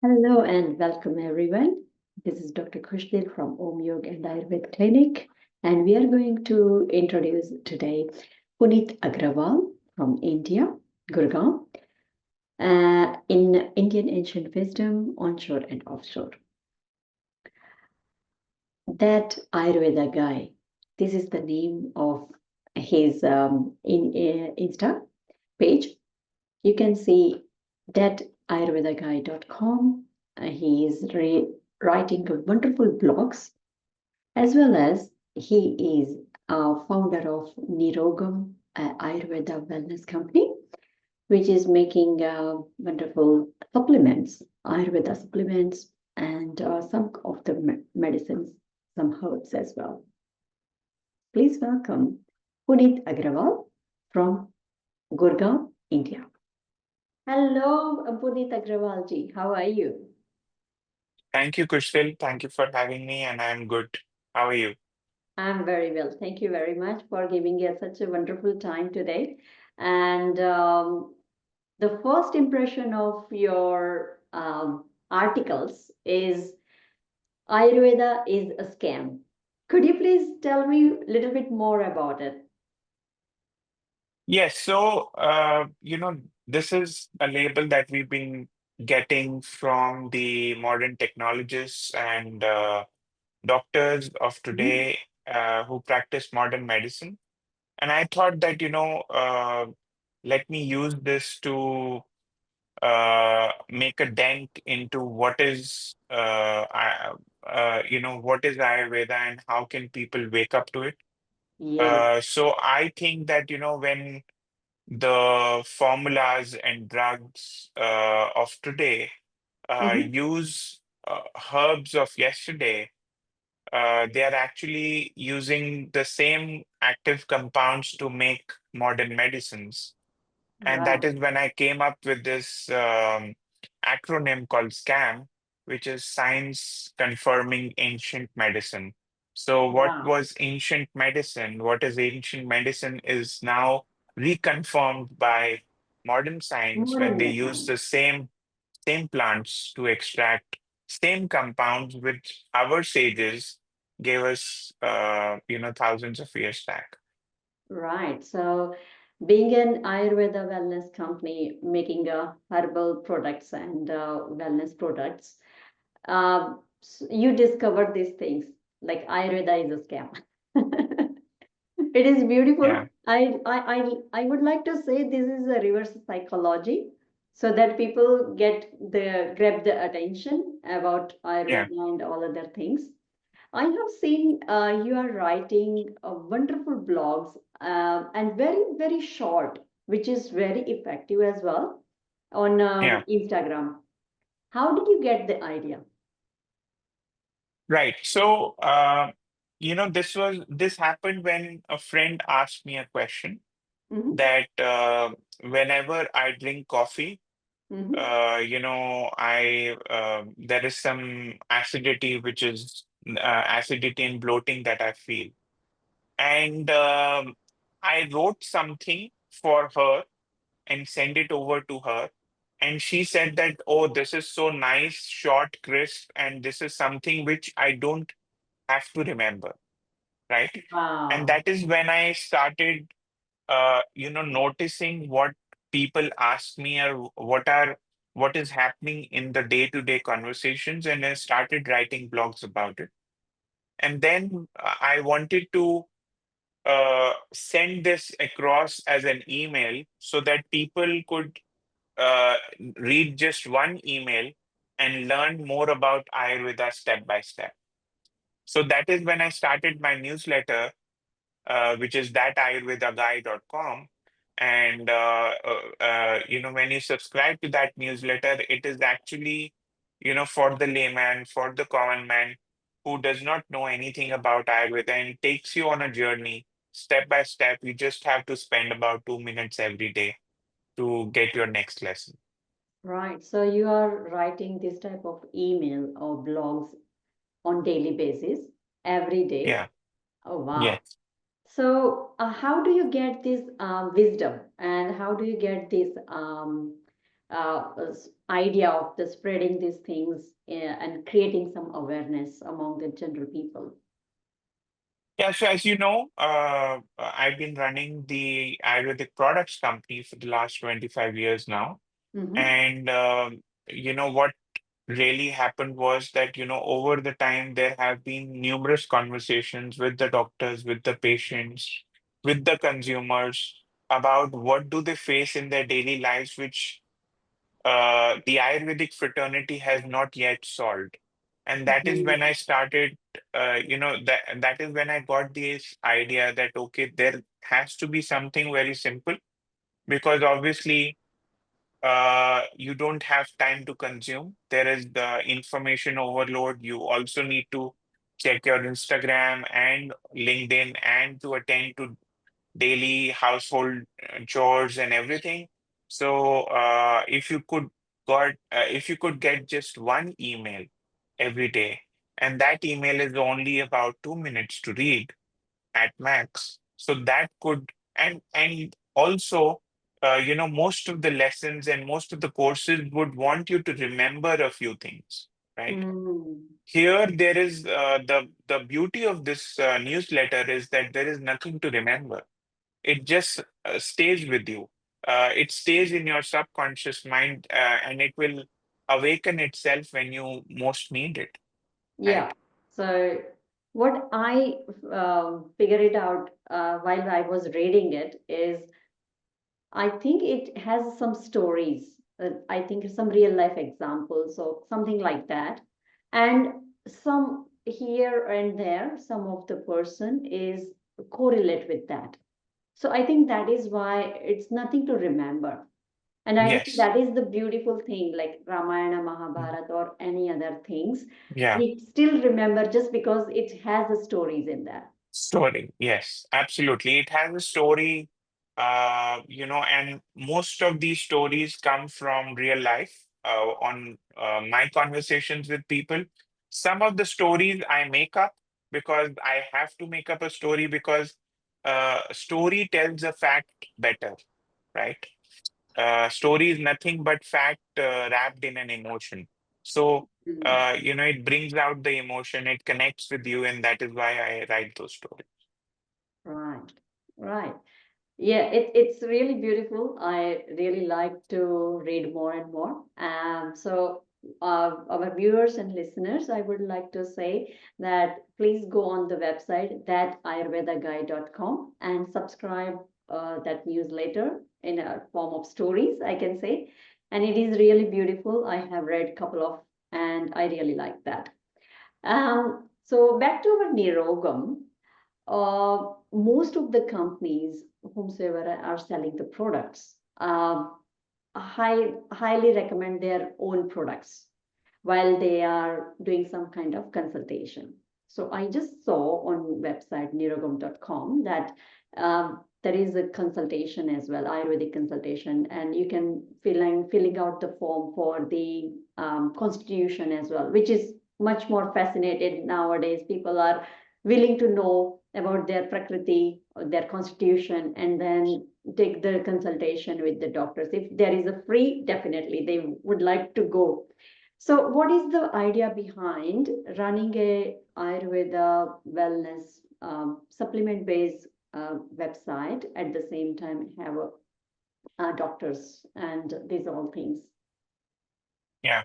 Hello and welcome everyone. This is Dr. Khushdeep from Om Yoga and Ayurveda Clinic, and we are going to introduce today Puneet Aggarwal from India, Gurgaon, in Indian Ancient Wisdom, Onshore and Offshore. That Ayurveda guy, this is the name of his Insta page. You can see that ayurvedaguy.com. He is writing wonderful blogs, as well as he is a founder of Nirogam Ayurveda Wellness Company, which is making wonderful supplements, Ayurveda supplements, and some of the medicines, some herbs as well. Please welcome Puneet Aggarwal from Gurgaon, India. Hello, Puneet Agrawal ji. How are you? Thank you, Kushal. Thank you for having me, and I'm good. How are you? I'm very well. Thank you very much for giving us such a wonderful time today. And the first impression of your articles is Ayurveda is a scam. Could you please tell me a little bit more about it? Yes, so this is a label that we've been getting from the modern technologists and doctors of Mhm. today who practice modern medicine. And I thought that, let me use this to make a dent into what is Ayurveda and how can people wake up to it. Yes. So I think that, when the formulas and drugs of today Mhm. use herbs of yesterday, they are actually using the same active compounds to make modern medicines. And that Right. is when I came up with this acronym called SCAM, which is Science Confirming Ancient Medicine. So, what Wow. was ancient medicine? What is ancient medicine is now reconfirmed by modern science when Modern they use medicine. the same plants to extract same compounds which our sages gave us, thousands of years back. Right. So, being an Ayurveda wellness company making herbal products and wellness products, you discovered these things like Ayurveda is a scam. It is beautiful. Yeah, I would like to say this is a reverse psychology, so that people grab the attention about yeah. Ayurveda and all other things. I have seen you are writing wonderful blogs and very, very short, which is very effective as well on Yeah. Instagram. How did you get the idea? Right. So, this happened when a friend asked me a question Hmm. that whenever I drink coffee, Hmm. I there is some acidity, which is acidity and bloating that I feel, and I wrote something for her and send it over to her. And she said that, oh, this is so nice, short, crisp, and this is something which I don't have to remember, right? And Wow. that is when I started, noticing what people ask me or what is happening in the day-to-day conversations, and I started writing blogs about it. And then I wanted to send this across as an email so that people could uh, read just one email and learn more about Ayurveda step by step. So that is when I started my newsletter, which is thatayurvedaguy.com. And when you subscribe to that newsletter, it is actually, for the layman, for the common man who does not know anything about Ayurveda, and takes you on a journey step by step. You just have to spend about 2 minutes every day to get your next lesson. Right. So you are writing this type of email or blogs on daily basis every day. Yeah. Oh, wow. Yes. So, how do you get this wisdom and how do you get this idea of the spreading these things and creating some awareness among the general people. Yeah, so as you know, I've been running the Ayurvedic products company for the last 25 years now. Mm-hmm. And what really happened was that, over the time, there have been numerous conversations with the doctors, with the patients, with the consumers about what do they face in their daily lives, which the Ayurvedic fraternity has not yet solved. And that is when I started, that is when I got this idea that, okay, there has to be something very simple because obviously you don't have time to consume. There is the information overload. You also need to check your Instagram and LinkedIn and to attend to daily household chores and everything. So if you could get just one email every day, and that email is only about 2 minutes to read at max, so that could and also most of the lessons and most of the courses would want you to remember a few things, right? Mm. Here, there is the beauty of this newsletter is that there is nothing to remember. It just stays with you. It stays in your subconscious mind, and it will awaken itself when you most need it, Yeah. right? So what I figured it out while I was reading it is I think it has some stories. I think some real life examples or something like that. And some here and there, some of the person is correlate with that. So I think that is why it's nothing to remember. And I think Yes. that is the beautiful thing, like Ramayana, Mahabharata, or any other things. Yeah. We still remember just because it has the stories in there. Story, yes, absolutely. It has a story, and most of these stories come from real life, on my conversations with people. Some of the stories I make up because I have to make up a story because story tells a fact better, right? Story is nothing but fact wrapped in an emotion. So, Mm. it brings out the emotion, it connects with you, and that is why I write those stories. Right, right. Yeah, it's really beautiful. I really like to read more and more. So, our viewers and listeners, I would like to say that please go on the website that ayurvedaguide.com and subscribe that newsletter in a form of stories, I can say. And it is really beautiful. I have read a couple of, and I really like that. So back to our Nirogam. Most of the companies whomsoever are selling the products highly recommend their own products while they are doing some kind of consultation. So I just saw on website nirogam.com that there is a consultation as well, Ayurvedic consultation, and you can filling out the form for the constitution as well, which is much more fascinated nowadays. People are willing to know about their prakriti, their constitution, and then take the consultation with the doctors. If there is a free, definitely they would like to go. So, what is the idea behind running a Ayurveda wellness supplement-based website at the same time have doctors and these all things? Yeah.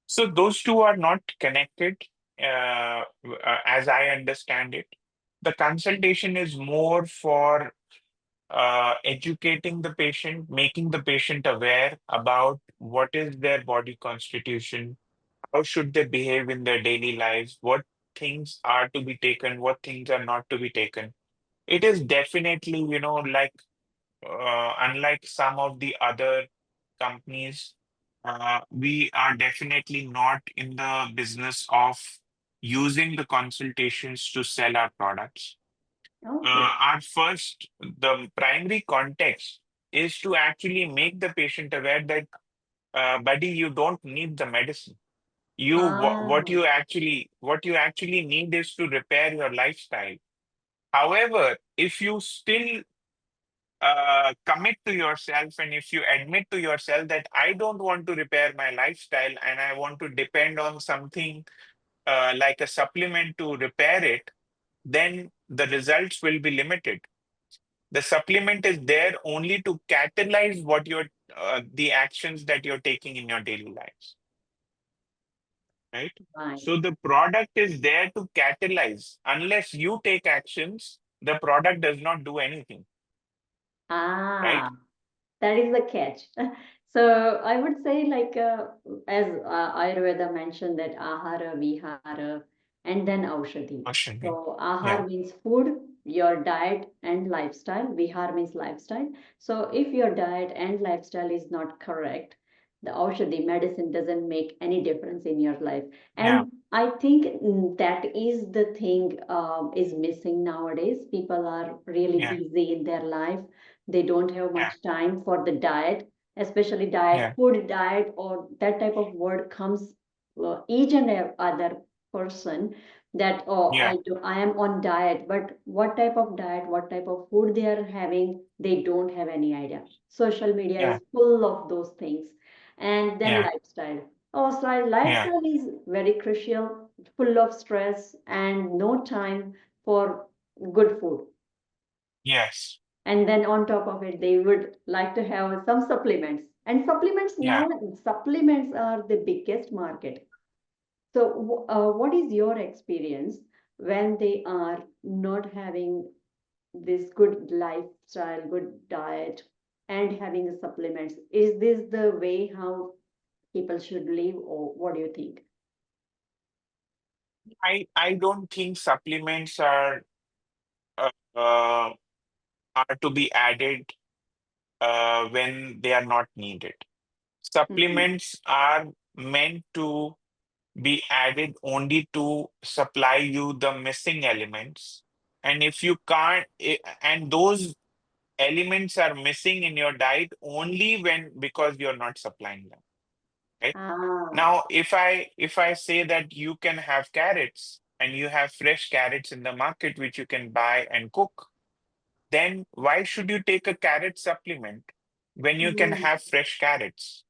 So those two are not connected, as I understand it. The consultation is more for educating the patient, making the patient aware about what is their body constitution, how should they behave in their daily lives, what things are to be taken, what things are not to be taken. It is definitely, like unlike some of the other companies, we are definitely not in the business of using the consultations to sell our products. Okay. The primary context is to actually make the patient aware that, buddy, you don't need the medicine. Ah, What you actually need is to repair your lifestyle. However, if you still commit to yourself, and if you admit to yourself that I don't want to repair my lifestyle and I want to depend on something like a supplement to repair it, then the results will be limited. The supplement is there only to catalyze what you're the actions that you're taking in your daily lives, right? Right. So the product is there to catalyze. Unless you take actions, the product does not do anything, right? Ah, that is the catch. So I would say, like, as Ayurveda mentioned, that ahara, vihara, and then aushadhi. Ashwini. So Yeah, ahar means food, your diet and lifestyle. Vihar means lifestyle. So if your diet and lifestyle is not correct, the aushadhi medicine doesn't make any difference in your life. yeah, And I think that is the thing is missing nowadays. People are really yeah, busy in their life. They don't have yeah, much time for the diet, especially diet, yeah, food diet, or that type of word comes each and other person that, oh, yeah, I am on diet, but what type of diet, what type of food they are having, they don't have any idea. Social media yeah, is full of those things. And then yeah, lifestyle. Oh, so yeah, lifestyle is very crucial, full of stress and no time for good food. yes, And then on top of it, they would like to have some supplements. And supplements yeah. now, supplements are the biggest market. So what is your experience when they are not having this good lifestyle, good diet, and having the supplements? Is this the way how people should live, or what do you think? I don't think supplements uh, uh, are to be added when they are not needed. Hmm. Supplements are meant to be added only to supply you the missing elements. And if you can't, and those elements are missing in your diet only when because you're not supplying them, right? Ah. Now, if I say that you can have carrots and you have fresh carrots in the market which you can buy and cook, then why should you take a carrot supplement when you can Hmm. have fresh carrots,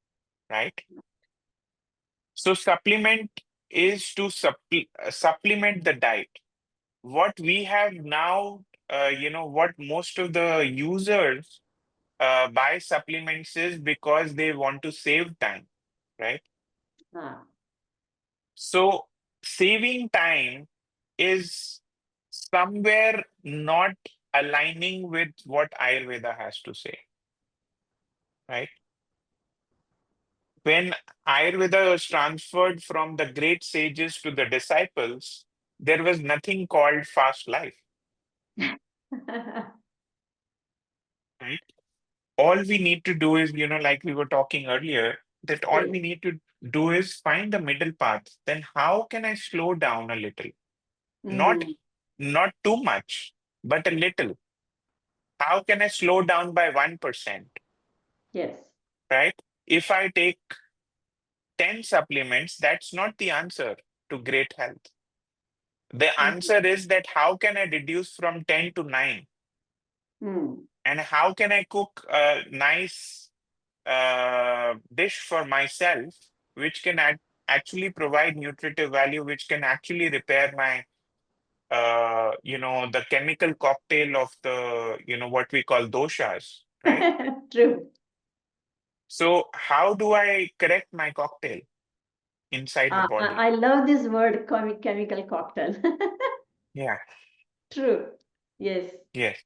right? So supplement is to supplement the diet. What we have now, what most of the users buy supplements is because they want to save time, right? Ah. So saving time is somewhere not aligning with what Ayurveda has to say, right? When Ayurveda was transferred from the great sages to the disciples, there was nothing called fast life, right? All we need to do is, like we were talking earlier, that all Yes. we need to do is find the middle path. Then how can I slow down a little? Not Hmm. not too much, but a little. How can I slow down by 1%, Yes. right? If I take 10 supplements, that's not the answer to great health. The Hmm. answer is that how can I reduce from 10 to 9? Hmm. And how can I cook a nice dish for myself, which can actually provide nutritive value, which can actually repair my, the chemical cocktail of the, what we call doshas, right? True. So how do I correct my cocktail inside the body? I love this word, chemical cocktail. Yeah, True. Yes. yes.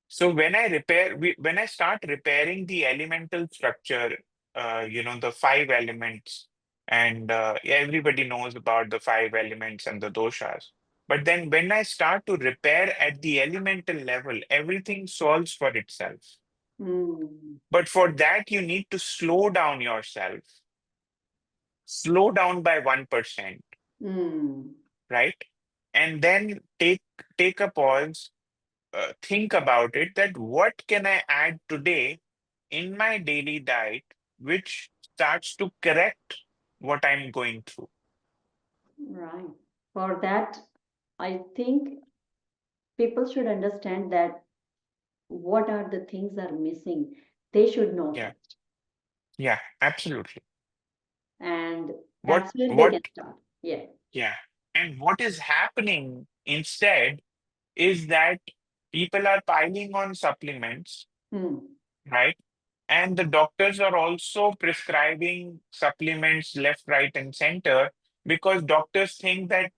So when I start repairing the elemental structure, the five elements, and everybody knows about the five elements and the doshas. But then when I start to repair at the elemental level, everything solves for itself. Hmm. But for that, you need to slow down yourself, slow down by 1%, Hmm. right? And then take a pause, think about it that what can I add today in my daily diet which starts to correct what I'm going through. Right. For that, I think people should understand that what are the things are missing, they should know Yeah. first. Yeah. Absolutely. And What that's where they what can start. Yeah. yeah. And what is happening instead is that people are piling on supplements, Hmm. right? And the doctors are also prescribing supplements left, right, and center because doctors think that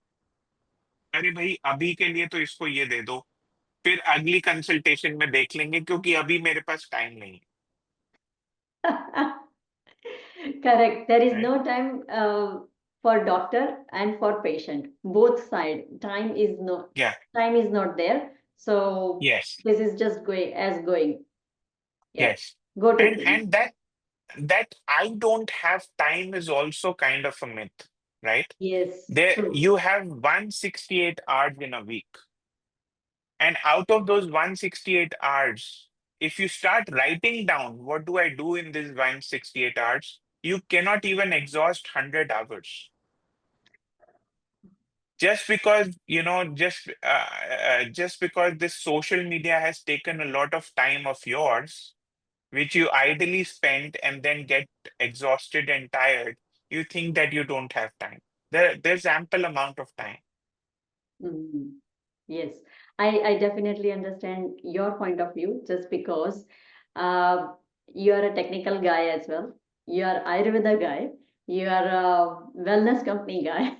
अरे भाई अभी के लिए तो इसको ये दे दो फिर अगली कंसल्टेशन में देख लेंगे क्योंकि अभी मेरे पास टाइम नहीं Correct. There is है right? no time for doctor and for patient. Both side. Yeah, Time is not there. So yes, this is just going as going. Yeah. yes. Go to clinic. And that I don't have time is also kind of a myth, right? Yes. There True. you have 168 hours in a week. And out of those 168 hours, if you start writing down what do I do in these 168 hours, you cannot even exhaust 100 hours. Just because, just because this social media has taken a lot of time of yours, which you idly spend and then get exhausted and tired, you think that you don't have time. There's ample amount of time. Mhm. Yes, I definitely understand your point of view just because uh, you are a technical guy as well. You are Ayurveda guy. You are a wellness company guy,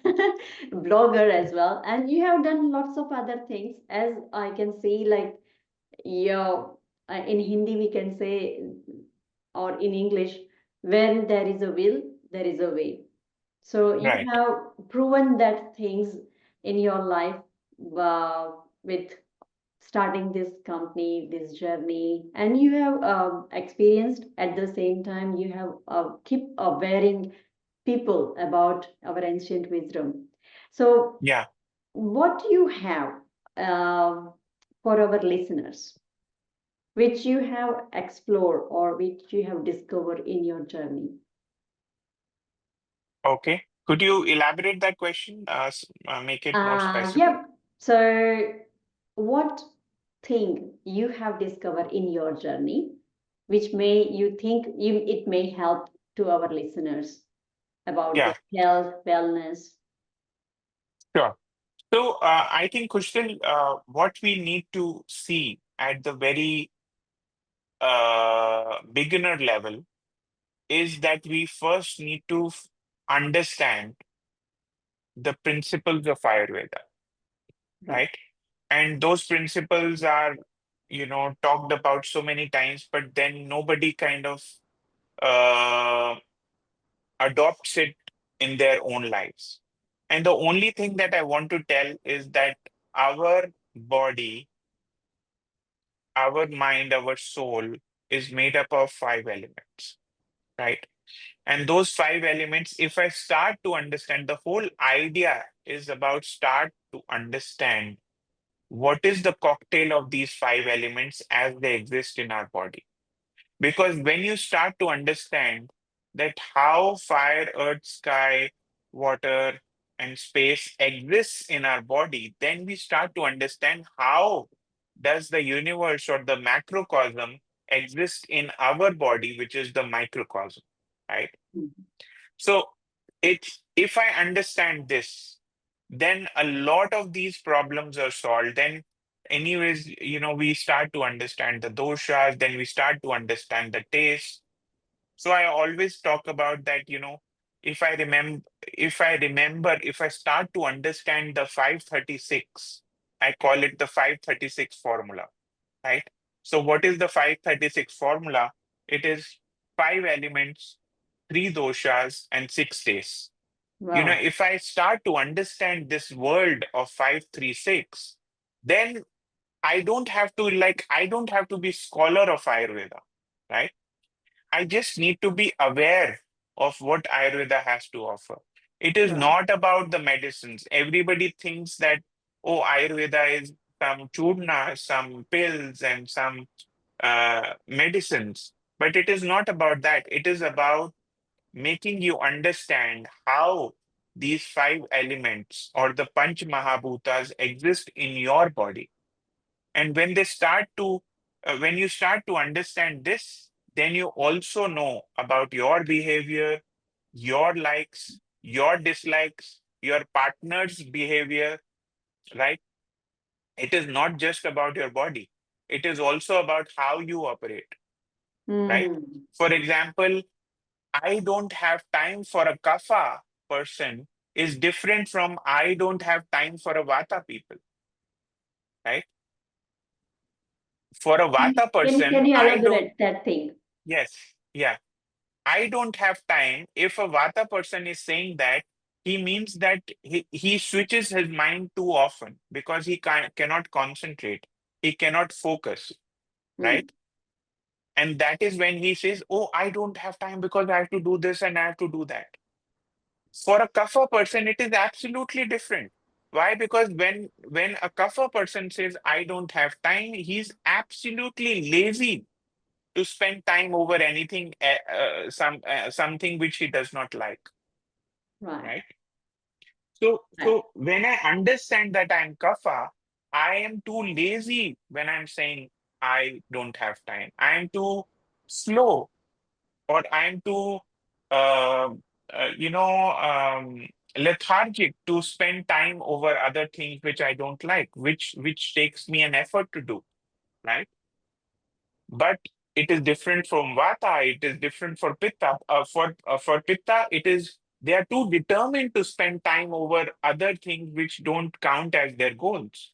blogger as well, and you have done lots of other things. As I can see, like your in Hindi we can say, or in English, when there is a will, there is a way. So you Right. have proven that things in your life with starting this company, this journey, and you have experienced at the same time. You have keep awareing people about our ancient wisdom. So, Yeah. what you have for our listeners, which you have explored or which you have discovered in your journey? Okay. Could you elaborate that question? Make it more specific? Yeah. So, what thing you have discovered in your journey, which may you think it may help to our listeners about the Yeah, health, wellness? sure. So I think, Kushal, what we need to see at the very beginner level is that we first need to understand the principles of Ayurveda, Right. right? And those principles are, talked about so many times, but then nobody kind of uh, adopts it in their own lives. And the only thing that I want to tell is that our body, our mind, our soul is made up of five elements, right? And those five elements, if I start to understand, the whole idea is about start to understand what is the cocktail of these five elements as they exist in our body. Because when you start to understand that how fire, earth, sky, water, and space exists in our body, then we start to understand how does the universe or the macrocosm exist in our body, which is the microcosm, right? Mhm. So it's if I understand this, then a lot of these problems are solved. Then, anyways, we start to understand the doshas, then we start to understand the taste. So I always talk about that, if I start to understand the 536, I call it the 536 formula, right? So what is the 536 formula? It is five elements, three doshas, and six tastes. Wow. If I start to understand this world of 536, then I don't have to be scholar of Ayurveda, right? I just need to be aware of what Ayurveda has to offer. It is Right. not about the medicines. Everybody thinks that, oh, Ayurveda is some churna, some pills, and some medicines. But it is not about that. It is about making you understand how these five elements or the Panch Mahabhutas exist in your body. And when they start to when you start to understand this, then you also know about your behavior, your likes, your dislikes, your partner's behavior, right? It is not just about your body. It is also about how you operate, right? Hmm. For example, I don't have time for a kapha person is different from I don't have time for a vata people, right? For a vata Can person, you I don't, elaborate that thing? yes, yeah. I don't have time. If a vata person is saying that, he means that he switches his mind too often because he cannot concentrate. He cannot focus, Hmm. right? And that is when he says, oh, I don't have time because I have to do this and I have to do that. For a kapha person, it is absolutely different. Why? Because when a kapha person says, I don't have time, he's absolutely lazy to spend time over anything, something which he does not like, Right. right? So, Right. when I understand that I'm kapha, I am too lazy when I'm saying I don't have time. I am too slow, or I'm too, uh, you know, lethargic to spend time over other things which I don't like, which takes me an effort to do, right? But it is different from vata. It is different for pitta. For pitta, it is they are too determined to spend time over other things which don't count as their goals,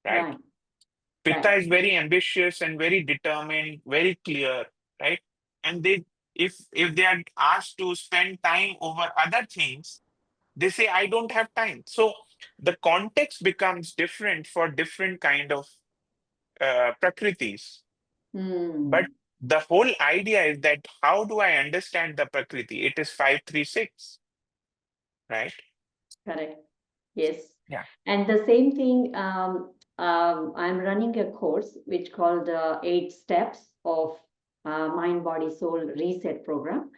right? Right. Right. Pitta is very ambitious and very determined, very clear, right? And if they are asked to spend time over other things, they say, I don't have time. So the context becomes different for different kind of prakritis. But Hmm. the whole idea is that how do I understand the prakriti? It is 536, right? Correct. Yes. Yeah. And the same thing, I'm running a course which called 8 Steps of Mind, Body, Soul Reset Program.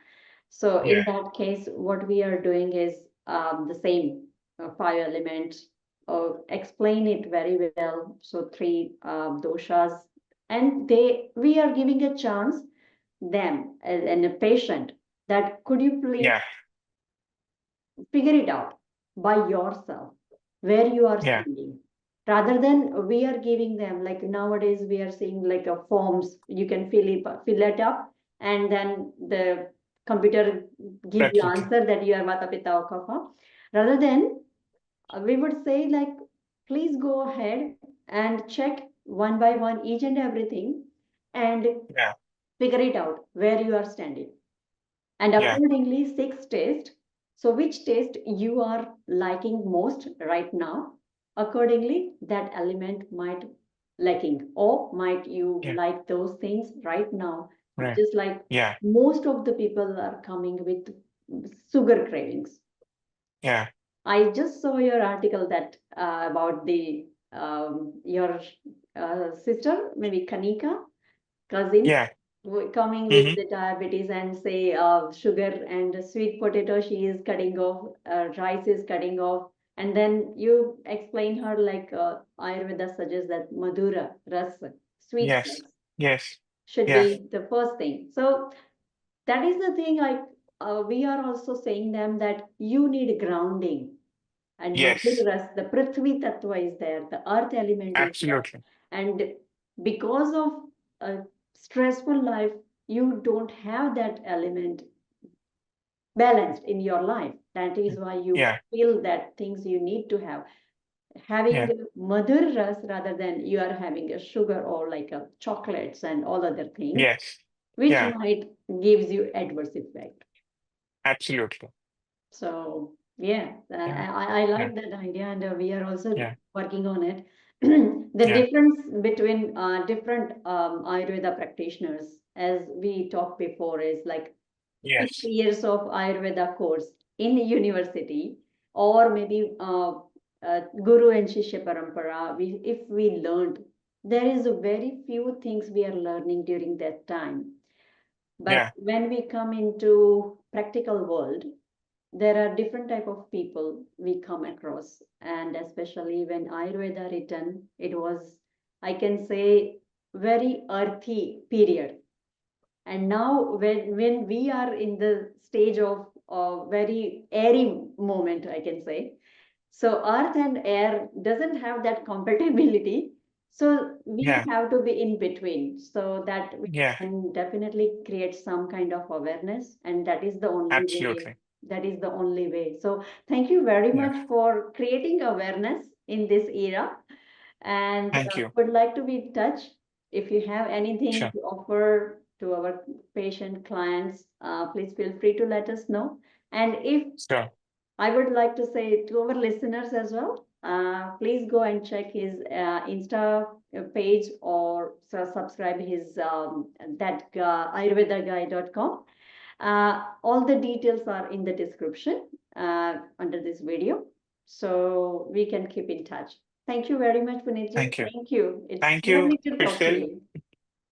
So in Yeah. that case, what we are doing is the same fire element, explain it very well. So three doshas, and we are giving a chance them and a patient that could you please Yeah. figure it out by yourself where you are Yeah. standing rather than we are giving them like nowadays we are seeing like a forms you can fill it up and then the computer give you Prakriti. answer that you are vata pitta or kapha rather than we would say like please go ahead and check one by one each and everything and Yeah. figure it out where you are standing and Yeah. accordingly 6 taste. So which taste you are liking most right now, accordingly that element might lacking or might you Yeah. like those things right now, Right. just like Yeah. most of the people are coming with sugar cravings. Yeah. I just saw your article that about the your sister maybe Kanika cousin Yeah. coming with Hmm. the diabetes and say sugar and sweet potato she is cutting off, rice is cutting off, and then you explain her like Ayurveda suggests that Madhura ras, sweet Yes. snacks Yes. should Yeah. be the first thing. So that is the thing. Like we are also saying them that you need grounding and Yes. Madhuras, the Prithvi Tattva is there, the earth element is there. Absolutely. And because of a stressful life, you don't have that element balanced in your life. That is why you Yeah. feel that things you need to have. Yeah. Having Madhur Ras rather than you are having a sugar or like a chocolates and all other things, Yes. which Yeah. might gives you adverse effect. Absolutely. So yeah, Yeah. I Yeah. like that idea, and we are also Yeah. working on it. The Yeah. difference between different Ayurveda practitioners, as we talked before, is like six Yes. years of Ayurveda course in university, or maybe Guru and Shishya Parampara. If we learned, there is a very few things we are learning during that time. But Yeah. when we come into practical world, there are different type of people we come across, and especially when Ayurveda written, it was, I can say, very earthy period. And now when we are in the stage of very airy moment, I can say, so earth and air doesn't have that compatibility. So we Yeah. have to be in between so that we Yeah. can definitely create some kind of awareness. And that is the only way. Absolutely. That is the only way. So thank you very Yeah. much for creating awareness in this era. And Thank you. would like to be in touch. If you have anything Sure. to offer to our patient clients, please feel free to let us know. And if Sure. I would like to say to our listeners as well, please go and check his Insta page or subscribe his that ayurvedaguy.com. All the details are in the description under this video. So we can keep in touch. Thank you very much, Puneetji. Thank you. Thank you. It's Thank you, lovely to talk to Crystal. you.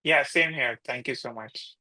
Yeah, same here. Thank you so much.